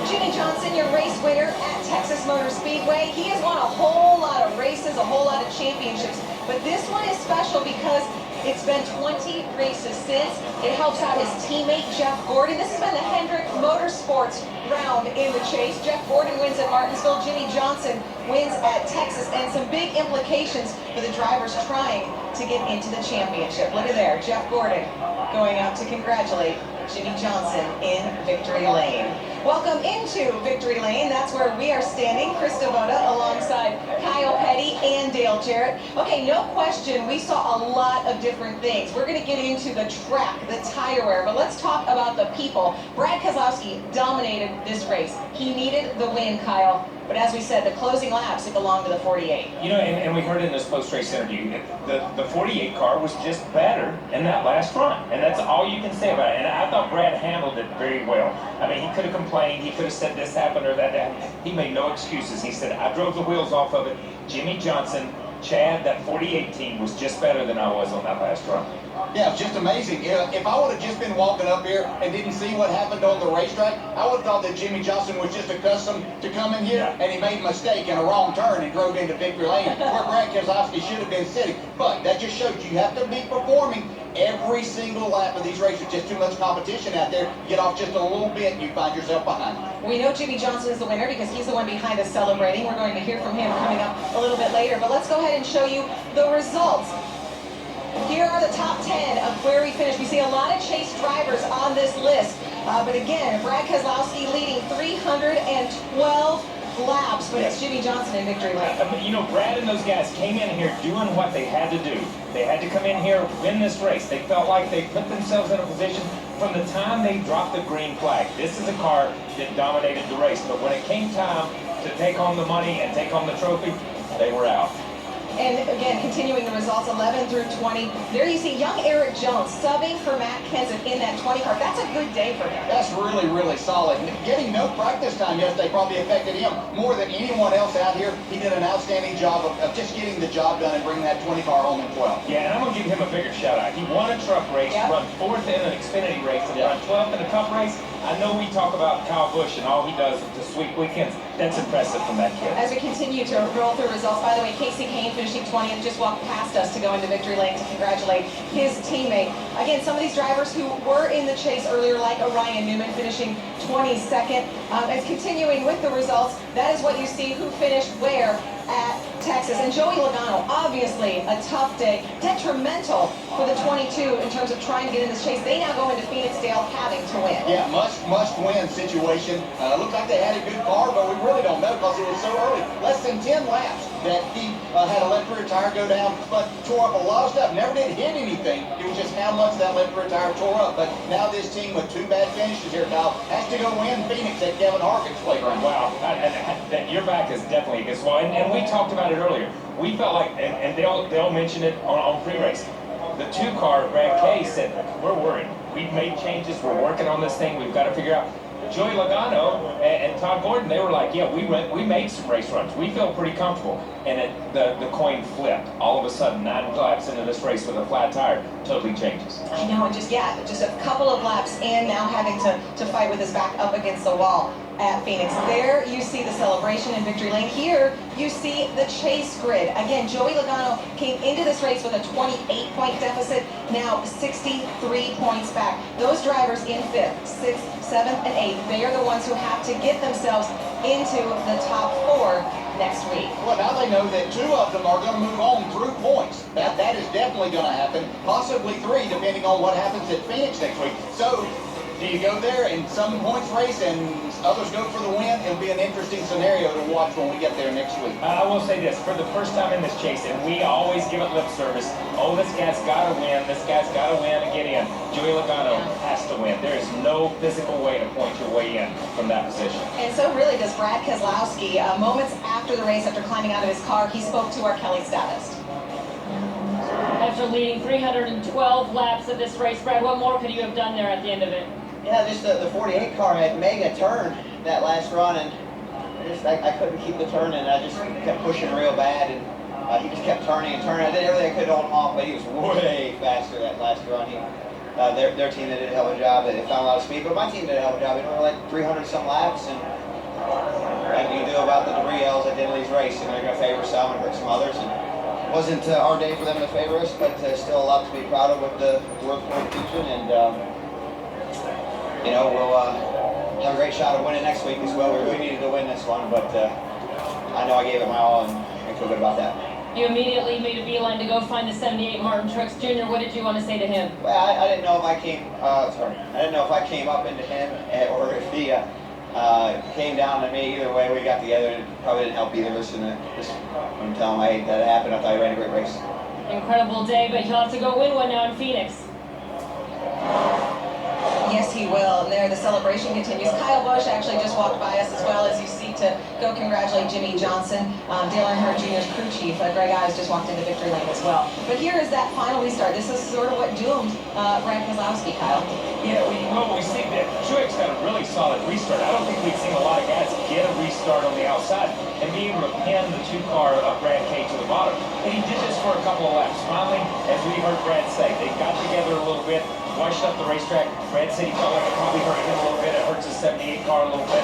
Jimmie Johnson, your race winner at Texas Motor Speedway. He has won a whole lot of races, a whole lot of championships, but this one is special because it's been 20 races since. It helps out his teammate, Jeff Gordon. This has been the Hendrick Motorsports round in the chase. Jeff Gordon wins at Martinsville. Jimmie Johnson wins at Texas, and some big implications for the drivers trying to get into the championship. Look at there, Jeff Gordon going out to congratulate Jimmie Johnson in victory lane. Welcome into victory lane. That's where we are standing. Chris Devoda alongside Kyle Petty and Dale Jarrett. Okay, no question, we saw a lot of different things. We're going to get into the track, the tire wear, but let's talk about the people. Brad Keselowski dominated this race. He needed the win, Kyle. But as we said, the closing laps, it belonged to the 48. You know, and we heard in this post-race interview, the 48 car was just better in that last run. And that's all you can say about it. And I thought Brad handled it very well. I mean, he could have complained. He could have said this happened or that happened. He made no excuses. He said, I drove the wheels off of it. Jimmie Johnson, Chad, that 48 team was just better than I was on that last run. Yeah, it's just amazing. If I would have just been walking up here and didn't see what happened on the racetrack, I would have thought that Jimmie Johnson was just accustomed to coming here, and he made a mistake in a wrong turn and drove into victory lane where Brad Keselowski should have been sitting. But that just shows you have to be performing every single lap of these races. Just too much competition out there. Get off just a little bit and you find yourself behind. We know Jimmie Johnson is the winner because he's the one behind us celebrating. We're going to hear from him coming up a little bit later. But let's go ahead and show you the results. Here are the top 10 of where we finished. We see a lot of chase drivers on this list. But again, Brad Keselowski leading 312 laps, but it's Jimmie Johnson in victory lane. You know, Brad and those guys came in here doing what they had to do. They had to come in here, win this race. They felt like they put themselves in a position from the time they dropped the green flag. This is a car that dominated the race, but when it came time to take home the money and take home the trophy, they were out. And again, continuing the results, 11 through 20. There you see young Eric Jones subbing for Matt Kenseth in that 20 car. That's a good day for him. That's really, really solid. Getting no practice time yesterday probably affected him more than anyone else out here. He did an outstanding job of just getting the job done and bringing that 20 car home in 12. Yeah, and I'm going to give him a bigger shout out. He won a truck race, run 4th in an Xfinity race, and run 12th in a Cup race. I know we talk about Kyle Busch and all he does to sweep weekends. That's impressive from that kid. As we continue to roll through results, by the way, Casey Kane finishing 20th just walked past us to go into victory lane to congratulate his teammate. Again, some of these drivers who were in the chase earlier, like Ryan Newman finishing 22nd. And continuing with the results, that is what you see who finished where at Texas. And Joey Logano, obviously a tough day, detrimental for the 22 in terms of trying to get in this chase. They now go into Phoenixdale having to win. Yeah, must-win situation. Looked like they had a good car, but we really don't know because it was so early. Less than 10 laps that he had a left rear tire go down, but tore up a lot of stuff. Never did hit anything. It was just how much that left rear tire tore up. But now this team with 2 bad finishes here, Kyle, has to go win Phoenix at Kevin Harvick's playground. Wow, your back is definitely against the wall. And we talked about it earlier. We felt like, and they'll mention it on pre-race. The 2 car, Brad K said, we're worried. We've made changes. We're working on this thing. We've got to figure out. Joey Logano and Todd Gordon, they were like, yeah, we made some race runs. We feel pretty comfortable. And the coin flipped. All of a sudden, 9 laps into this race with a flat tire, totally changes. I know, and just a couple of laps in, now having to fight with his back up against the wall at Phoenix. There you see the celebration in victory lane. Here you see the chase grid. Again, Joey Logano came into this race with a 28-point deficit, now 63 points back. Those drivers in 5th, 6th, 7th, and 8th, they are the ones who have to get themselves into the top 4 next week. Well, now they know that 2 of them are going to move on through points. That is definitely going to happen. Possibly 3, depending on what happens at Phoenix next week. So, do you go there in some points race and others go for the win? It'll be an interesting scenario to watch when we get there next week. I will say this, for the first time in this chase, and we always give it lip service, oh, this guy's got to win, this guy's got to win and get in. Joey Logano has to win. There is no physical way to point your way in from that position. And so really does Brad Keselowski. Moments after the race, after climbing out of his car, he spoke to our Kelly Statist. After leading 312 laps of this race, Brad, what more could you have done there at the end of it? Yeah, just the 48 car had mega turn that last run, and I couldn't keep the turn, and I just kept pushing real bad, and he just kept turning and turning. I did everything I could on him off, but he was way faster that last run. their team did a hell of a job. They found a lot of speed, but my team did a hell of a job. You know, like 300 some laps, and you do about the debris L's at the end of these races, and they're going to favor some and hurt some others. And it wasn't our day for them to favor us, but still a lot to be proud of with the World Point Fusion, and you know, we'll have a great shot of winning next week as well. We really needed to win this one, but I know I gave it my all, and I feel good about that. You immediately made a beeline to go find the 78 Martin Truex Jr. What did you want to say to him? Well, I didn't know if I came. I didn't know if I came up into him or if he came down to me. Either way, we got together, and it probably didn't help either of us. And just want to tell him I hate that it happened. I thought he ran a great race. Incredible day, but he'll have to go win one now in Phoenix. Yes, he will. And there, the celebration continues. Kyle Busch actually just walked by us as well, as you see, to go congratulate Jimmy Johnson. Dale Earnhardt Jr.'s crew chief, Greg Ives, just walked into victory lane as well. But here is that final restart. This is sort of what doomed Brad Keselowski, Kyle. Yeah, we see that Truex got a really solid restart. I don't think we've seen a lot of guys get a restart on the outside and be able to pin the two-car of Brad K to the bottom. And he did this for a couple of laps. Finally, as we heard Brad say, they got together a little bit, washed up the racetrack. Brad said he felt like it probably hurt him a little bit. It hurts his 78 car a little bit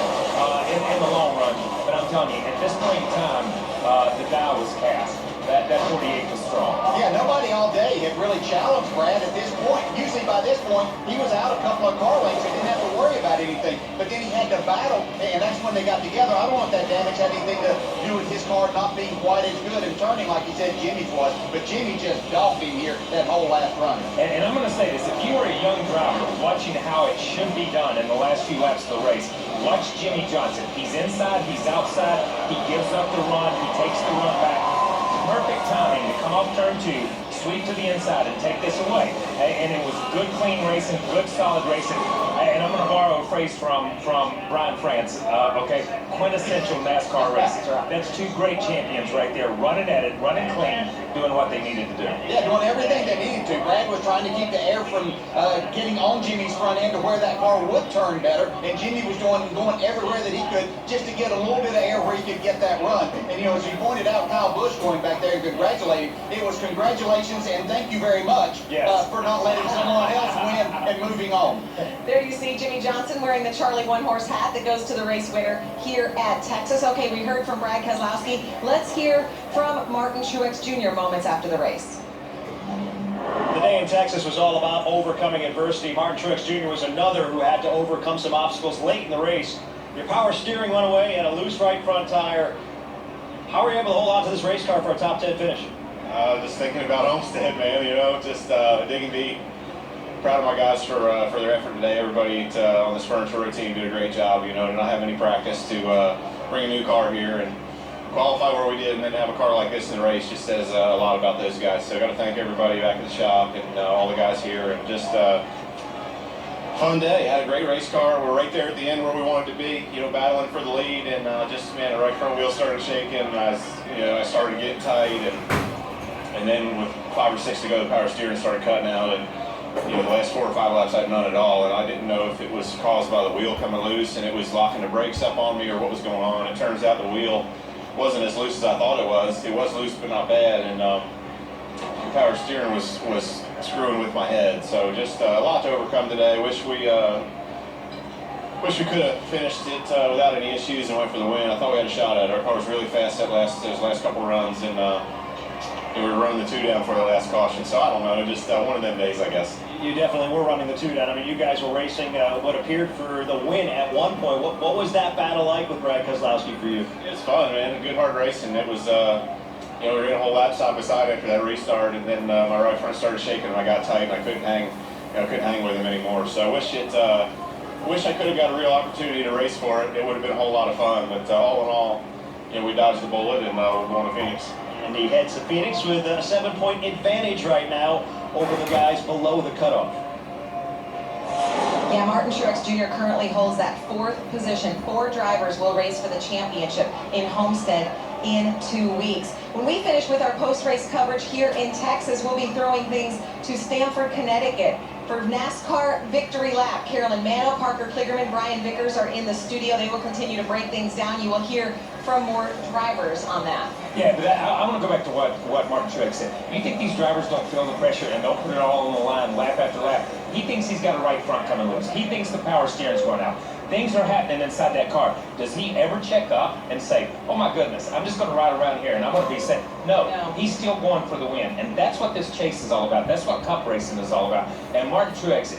in the long run. But I'm telling you, at this point in time, the die was cast. That 48 was strong. Yeah, nobody all day had really challenged Brad at this point. Usually by this point, he was out a couple of car lengths and didn't have to worry about anything. But then he had to battle, and that's when they got together. I don't know if that damage had anything to do with his car not being quite as good and turning like he said Jimmy's was. But Jimmy just dogged him here that whole last run. And I'm going to say this, if you were a young driver watching how it should be done in the last few laps of the race, watch Jimmy Johnson. He's inside, he's outside, he gives up the run, he takes the run back. Perfect timing to come off turn 2, sweep to the inside and take this away. And it was good, clean racing, good, solid racing. And I'm going to borrow a phrase from Brian France, okay? Quintessential NASCAR racing. That's two great champions right there, running at it, running clean, doing what they needed to do. Yeah, doing everything they needed to. Brad was trying to keep the air from getting on Jimmy's front end to where that car would turn better, and Jimmy was going everywhere that he could just to get a little bit of air where he could get that run. And you know, as you pointed out, Kyle Busch going back there and congratulating, it was congratulations and thank you very much for not letting someone else win and moving on. There you see Jimmy Johnson wearing the Charlie one-horse hat that goes to the race winner here at Texas. Okay, we heard from Brad Keselowski. Let's hear from Martin Truex Jr. moments after the race. The day in Texas was all about overcoming adversity. Martin Truex Jr. was another who had to overcome some obstacles late in the race. Your power steering went away and a loose right front tire. How were you able to hold on to this race car for a top 10 finish? Just thinking about Homestead, man, you know, just digging deep. Proud of my guys for their effort today. Everybody on this furniture road team did a great job, you know, to not have any practice to bring a new car here and qualify where we did, and then have a car like this in the race just says a lot about those guys. So I got to thank everybody back at the shop and all the guys here, and just fun day. Had a great race car. We're right there at the end where we wanted to be, you know, battling for the lead, and just, man, the right front wheel started shaking. I started getting tight, and then with 5 or 6 to go, the power steering started cutting out, and you know, the last 4 or 5 laps I had none at all, and I didn't know if it was caused by the wheel coming loose and it was locking the brakes up on me or what was going on. It turns out the wheel wasn't as loose as I thought it was. It was loose, but not bad, and the power steering was screwing with my head. So just a lot to overcome today. Wish we could have finished it without any issues and went for the win. I thought we had a shot at it. Our car was really fast those last couple runs, and we were running the 2 down for the last caution. So I don't know, just one of them days, I guess. You definitely were running the 2 down. I mean, you guys were racing what appeared for the win at one point. What was that battle like with Brad Keselowski for you? It's fun, man. Good hard racing. It was, you know, we were in a whole lap side by side after that restart, and then my right front started shaking, and I got tight, and I couldn't hang with him anymore. So I wish I could have got a real opportunity to race for it. It would have been a whole lot of fun. But all in all, you know, we dodged the bullet, and we're going to Phoenix. And he heads to Phoenix with a 7-point advantage right now over the guys below the cutoff. Yeah, Martin Truex Jr. currently holds that 4th position. 4 drivers will race for the championship in Homestead in 2 weeks. When we finish with our post-race coverage here in Texas, we'll be throwing things to Stamford, Connecticut for NASCAR Victory Lap. Carolyn Mano, Parker Kligerman, Brian Vickers are in the studio. They will continue to break things down. You will hear from more drivers on that. Yeah, but I want to go back to what Martin Truex said. You think these drivers don't feel the pressure and they'll put it all on the line lap after lap? He thinks he's got a right front coming loose. He thinks the power steering's going out. Things are happening inside that car. Does he ever check up and say, oh my goodness, I'm just going to ride around here and I'm going to be safe? No, he's still going for the win. And that's what this chase is all about. That's what cup racing is all about. And Martin Truex,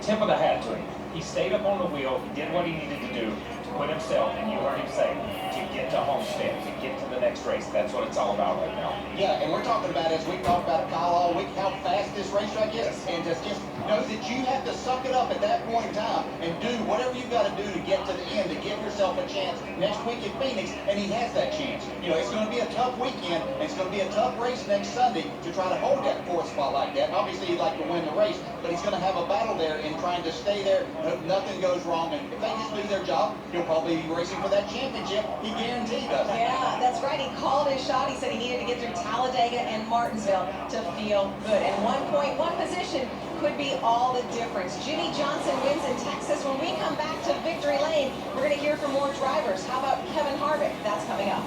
tip of the hat to him. He stayed up on the wheel. He did what he needed to do to put himself, and you heard him say, to get to Homestead, to get to the next race. That's what it's all about right now. Yeah, and we're talking about, as we talked about at Kyle all week, how fast this racetrack is, and just know that you have to suck it up at that point in time and do whatever you've got to do to get to the end, to give yourself a chance next week at Phoenix, and he has that chance. You know, it's going to be a tough weekend, and it's going to be a tough race next Sunday to try to hold that fourth spot like that. Obviously, he'd like to win the race, but he's going to have a battle there in trying to stay there. Hope nothing goes wrong, and if they just do their job, he'll probably be racing for that championship. He guaranteed us. Yeah, that's right. He called his shot. He said he needed to get through Talladega and Martinsville to feel good. And 1.1 position could be all the difference. Jimmy Johnson wins in Texas. When we come back to Victory Lane, we're going to hear from more drivers. How about Kevin Harvick? That's coming up.